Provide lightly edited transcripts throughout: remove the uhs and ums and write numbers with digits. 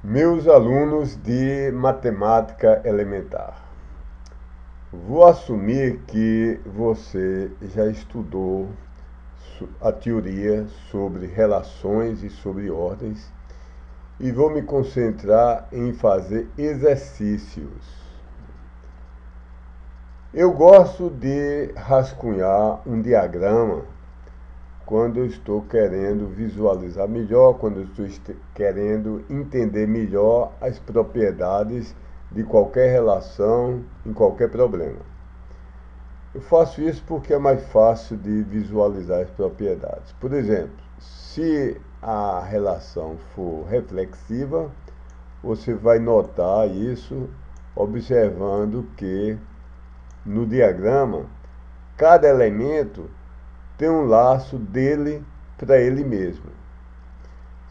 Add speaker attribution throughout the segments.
Speaker 1: Meus alunos de matemática elementar, vou assumir que você já estudou a teoria sobre relações e sobre ordens e vou me concentrar em fazer exercícios. Eu gosto de rascunhar um diagrama quando eu estou querendo visualizar melhor, quando eu estou querendo entender melhor as propriedades de qualquer relação, em qualquer problema. Eu faço isso porque é mais fácil de visualizar as propriedades. Por exemplo, se a relação for reflexiva, você vai notar isso observando que no diagrama cada elemento tem um laço dele para ele mesmo.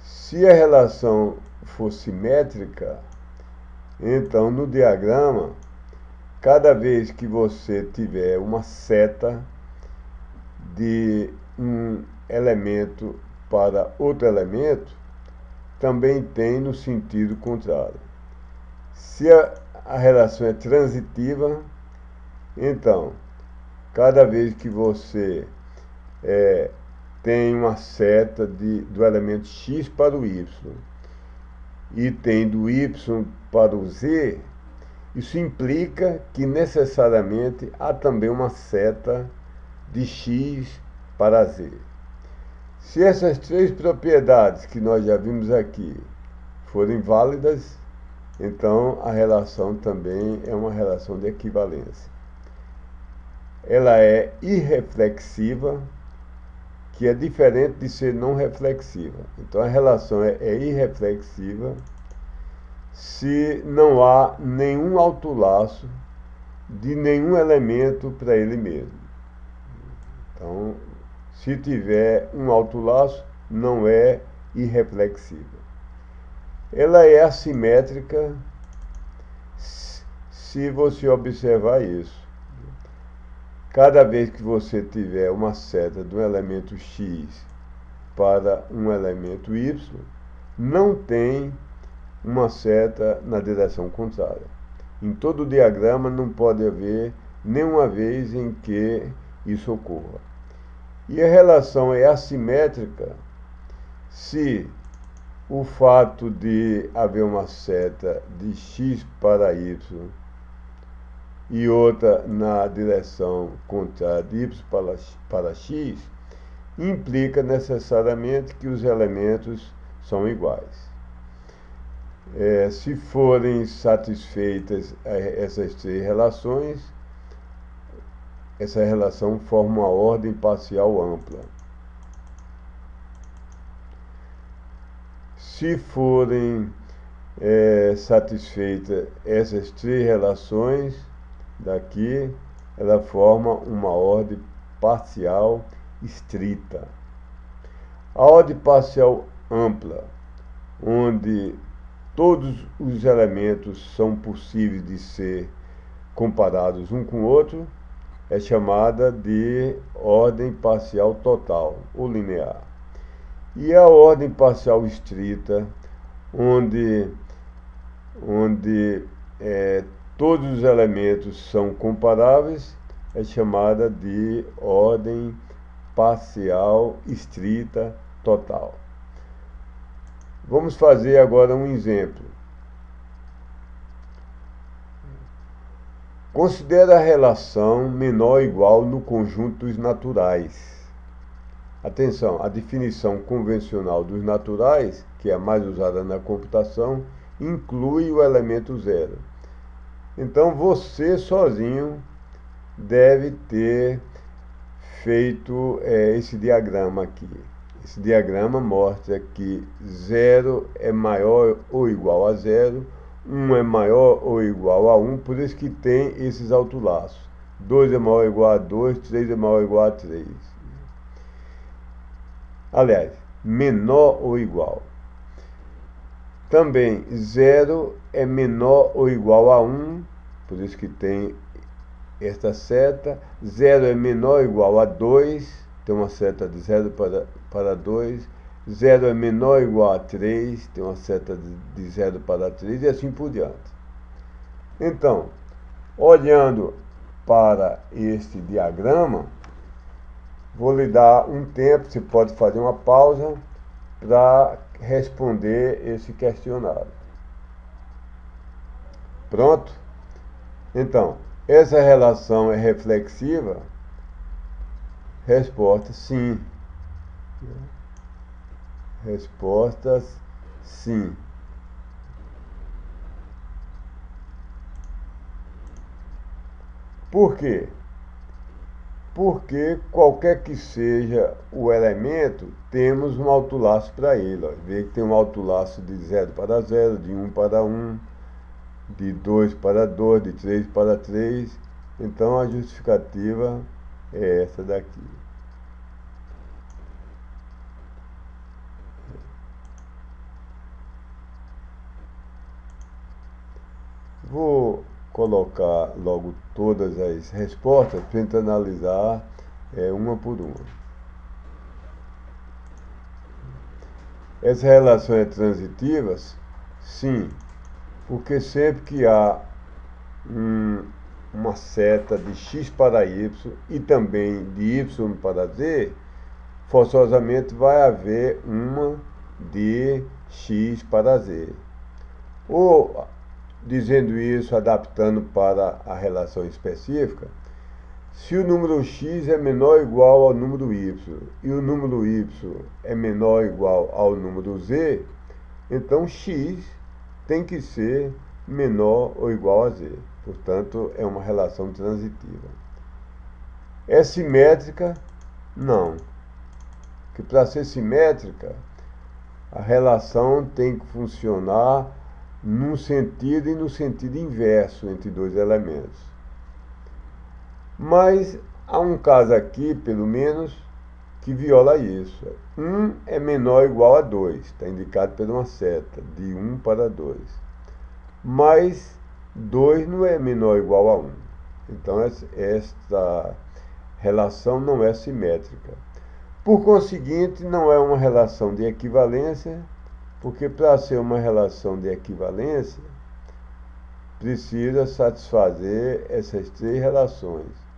Speaker 1: Se a relação for simétrica, então no diagrama, cada vez que você tiver uma seta de um elemento para outro elemento, também tem no sentido contrário. Se a relação é transitiva, então, cada vez que você tem uma seta do elemento x para o y e tem do y para o z, isso implica que necessariamente há também uma seta de x para z. Se essas três propriedades que nós já vimos aqui forem válidas, então a relação também é uma relação de equivalência. Ela é irreflexiva, que é diferente de ser não reflexiva. Então a relação é irreflexiva se não há nenhum autolaço de nenhum elemento para ele mesmo. Então, se tiver um autolaço, não é irreflexiva. Ela é assimétrica se você observar isso. Cada vez que você tiver uma seta do elemento x para um elemento y, não tem uma seta na direção contrária. Em todo o diagrama não pode haver nenhuma vez em que isso ocorra. E a relação é assimétrica se o fato de haver uma seta de x para y e outra na direção contrária de y para x, implica necessariamente que os elementos são iguais. Se forem satisfeitas essas três relações, essa relação forma uma ordem parcial ampla. Se forem satisfeitas essas três relações, daqui ela forma uma ordem parcial estrita. A ordem parcial ampla, onde todos os elementos são possíveis de ser comparados um com o outro, é chamada de ordem parcial total ou linear. E a ordem parcial estrita, onde todos os elementos são comparáveis, é chamada de ordem parcial estrita total. Vamos fazer agora um exemplo. Considere a relação menor ou igual no conjunto dos naturais. Atenção, a definição convencional dos naturais, que é a mais usada na computação, inclui o elemento zero. Então você sozinho deve ter feito esse diagrama aqui. Esse diagrama mostra que 0 é maior ou igual a 0, 1 é maior ou igual a 1, por isso que tem esses autolaços. 2 é maior ou igual a 2, 3 é maior ou igual a 3. Aliás, menor ou igual. Também 0 é menor ou igual a 1, por isso que tem esta seta. 0 é menor ou igual a 2, tem uma seta de 0 para 2. 0 é menor ou igual a 3, tem uma seta de 0 para 3 e assim por diante. Então, olhando para este diagrama, vou lhe dar um tempo, você pode fazer uma pausa para responder esse questionário. Pronto? Então, essa relação é reflexiva? Resposta, sim. Respostas, sim. Por quê? Porque qualquer que seja o elemento, temos um autolaço para ele. Ó. Vê que tem um autolaço de 0 para 0, de 1 para 1, de 2 para 2, de 3 para 3. Então a justificativa é essa daqui. Vou colocar logo todas as respostas para a gente analisar uma por uma. Essas relações transitivas, sim, porque sempre que há uma seta de x para y e também de y para z, forçosamente vai haver uma de x para z. Ou, dizendo isso, adaptando para a relação específica, se o número x é menor ou igual ao número y e o número y é menor ou igual ao número z, então x tem que ser menor ou igual a z. Portanto, é uma relação transitiva. É simétrica? Não. Porque para ser simétrica, a relação tem que funcionar num sentido e no sentido inverso entre dois elementos. Mas há um caso aqui, pelo menos, que viola isso. 1 é menor ou igual a 2, está indicado por uma seta, de 1 para 2. Mas 2 não é menor ou igual a 1. Então, esta relação não é simétrica. Por conseguinte, não é uma relação de equivalência, porque para ser uma relação de equivalência, precisa satisfazer essas três relações.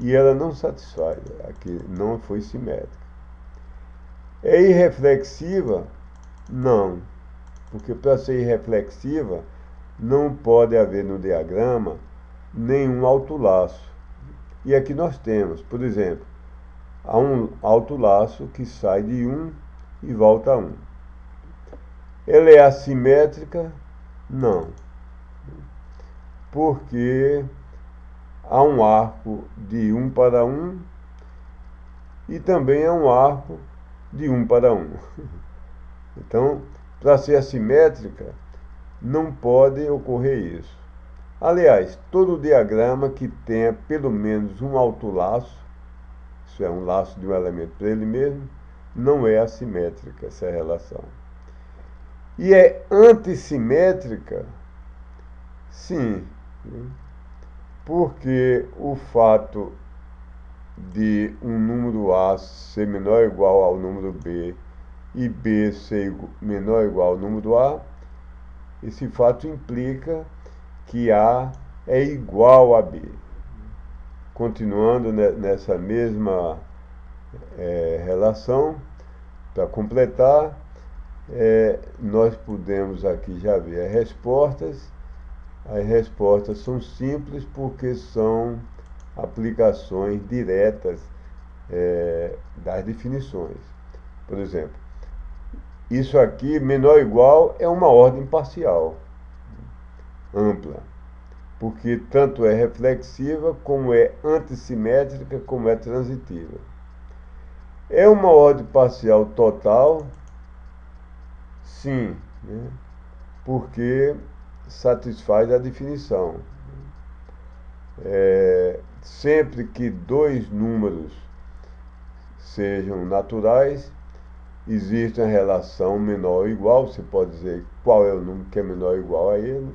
Speaker 1: E ela não satisfaz, aqui não foi simétrica. É irreflexiva? Não, porque para ser irreflexiva, não pode haver no diagrama nenhum autolaço. E aqui nós temos, por exemplo, há um autolaço que sai de 1 e volta a 1. Ela é assimétrica? Não, porque há um arco de 1 para 1 e também há um arco de 1 para 1. Então, para ser assimétrica, não pode ocorrer isso. Aliás, todo diagrama que tenha pelo menos um autolaço, isso é, um laço de um elemento para ele mesmo, não é assimétrica essa relação. E é antissimétrica? Sim, porque o fato de um número A ser menor ou igual ao número B e B ser menor ou igual ao número A, esse fato implica que A é igual a B. Continuando nessa mesma relação, para completar, nós podemos aqui já ver as respostas. As respostas são simples porque são aplicações diretas das definições. Por exemplo, isso aqui, menor ou igual, é uma ordem parcial, ampla, porque tanto é reflexiva, como é antissimétrica, como é transitiva. É uma ordem parcial total? Sim, né? Porque satisfaz a definição. Sempre que dois números sejam naturais, existe uma relação menor ou igual, você pode dizer qual é o número que é menor ou igual a ele,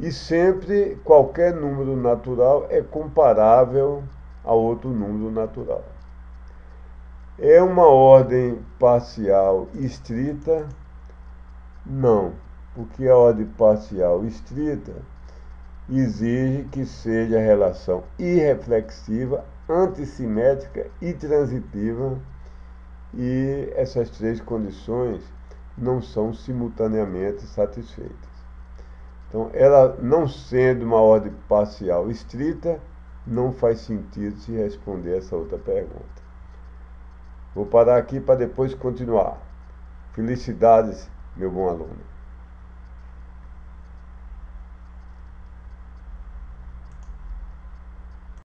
Speaker 1: e sempre qualquer número natural é comparável a outro número natural. É uma ordem parcial estrita? Não, porque a ordem parcial estrita exige que seja relação irreflexiva, antissimétrica e transitiva, e essas três condições não são simultaneamente satisfeitas. Então, ela não sendo uma ordem parcial estrita, não faz sentido se responder essa outra pergunta. Vou parar aqui para depois continuar. Felicidades, meu bom aluno.